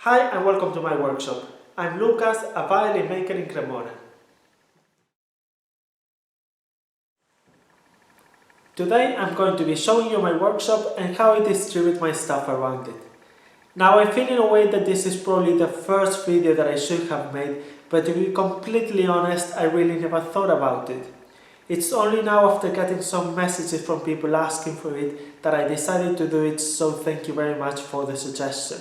Hi and welcome to my workshop. I'm Lucas, a violin maker in Cremona. Today I'm going to be showing you my workshop and how I distribute my stuff around it. Now I feel in a way that this is probably the first video that I should have made, but to be completely honest, I really never thought about it. It's only now after getting some messages from people asking for it that I decided to do it, so thank you very much for the suggestion.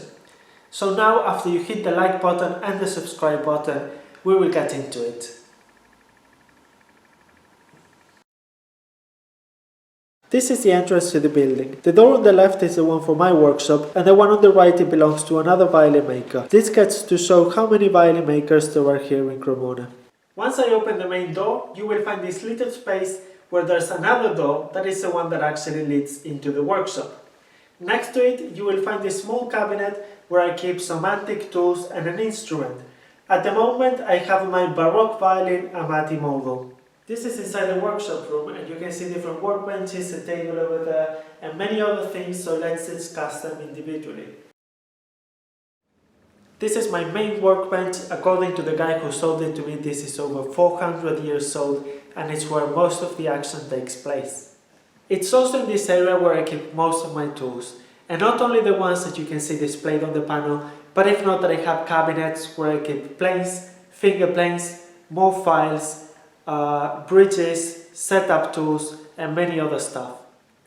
So now, after you hit the like button and the subscribe button, we will get into it. This is the entrance to the building. The door on the left is the one for my workshop, and the one on the right it belongs to another violin maker. This gets to show how many violin makers there are here in Cremona. Once I open the main door, you will find this little space where there's another door that is the one that actually leads into the workshop. Next to it, you will find this small cabinet where I keep some antique tools and an instrument. At the moment, I have my Baroque violin Amati model. This is inside the workshop room, and you can see different workbenches, a table over there, and many other things, so let's discuss them individually. This is my main workbench. According to the guy who sold it to me, this is over 400 years old, and it's where most of the action takes place. It's also in this area where I keep most of my tools, and not only the ones that you can see displayed on the panel, but if not, that I have cabinets where I keep planes, finger planes, more files, bridges, setup tools, and many other stuff.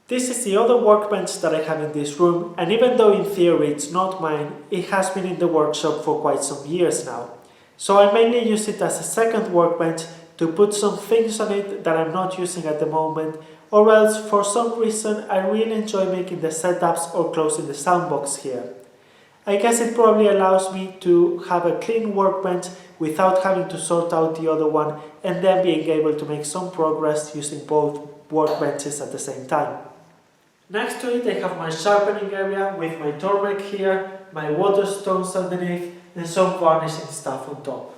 This is the other workbench that I have in this room, and even though in theory it's not mine, it has been in the workshop for quite some years now. So I mainly use it as a second workbench to put some things on it that I'm not using at the moment, or else for some reason I really enjoy making the setups or closing the soundbox here. I guess it probably allows me to have a clean workbench without having to sort out the other one and then being able to make some progress using both workbenches at the same time. Next to it I have my sharpening area with my tormek here, my water stones underneath, and some varnishing stuff on top.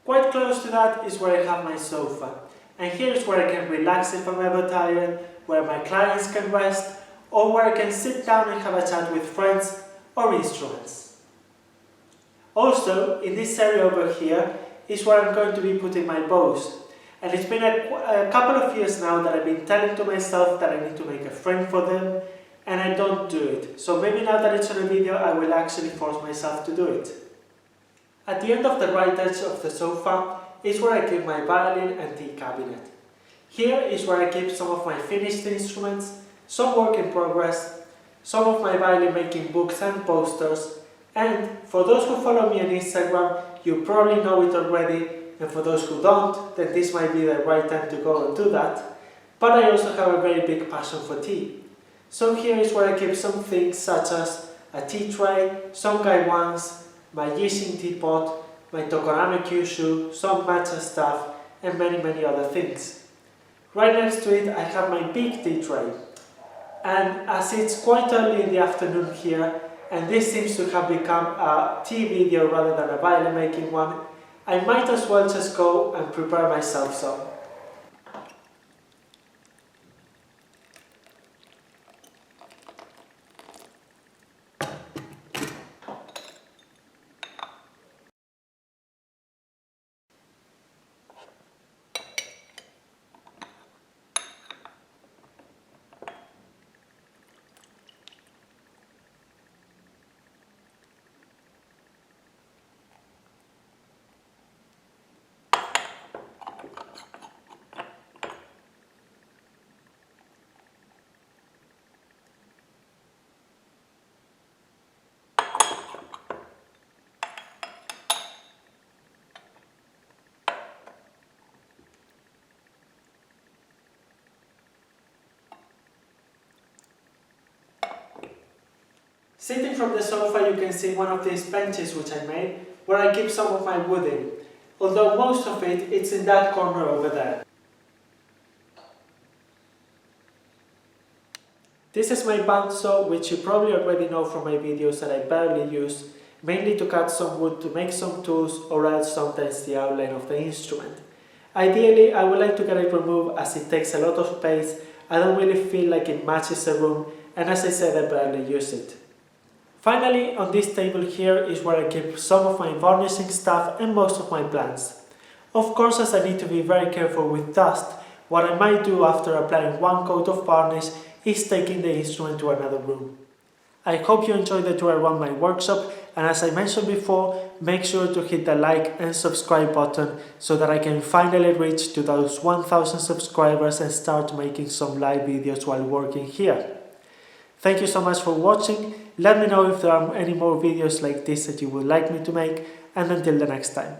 Quite close to that is where I have my sofa, and here's where I can relax if I'm ever tired, where my clients can rest, or where I can sit down and have a chat with friends or instruments. Also, in this area over here is where I'm going to be putting my bows. And it's been a couple of years now that I've been telling to myself that I need to make a frame for them, and I don't do it. So maybe now that it's on a video, I will actually force myself to do it. At the end of the right edge of the sofa is where I keep my violin and tea cabinet. Here is where I keep some of my finished instruments, some work in progress, some of my violin making books and posters, and for those who follow me on Instagram, you probably know it already, and for those who don't, then this might be the right time to go and do that. But I also have a very big passion for tea. So here is where I keep some things such as a tea tray, some gaiwans, my Yixing teapot, my tokoname kyushu, some matcha stuff, and many other things. Right next to it I have my big tea tray. And as it's quite early in the afternoon here, and this seems to have become a tea video rather than a violin making one, I might as well just go and prepare myself some. Sitting from the sofa you can see one of these benches which I made, where I keep some of my wood in, although most of it's in that corner over there. This is my bandsaw, which you probably already know from my videos that I barely use, mainly to cut some wood to make some tools or else sometimes the outline of the instrument. Ideally, I would like to get it removed as it takes a lot of space, I don't really feel like it matches the room, and as I said, I barely use it. Finally, on this table here is where I keep some of my varnishing stuff and most of my plants. Of course, as I need to be very careful with dust, what I might do after applying one coat of varnish is taking the instrument to another room. I hope you enjoyed the tour around my workshop, and as I mentioned before, make sure to hit the like and subscribe button so that I can finally reach to those 1000 subscribers and start making some live videos while working here. Thank you so much for watching. Let me know if there are any more videos like this that you would like me to make, and until the next time.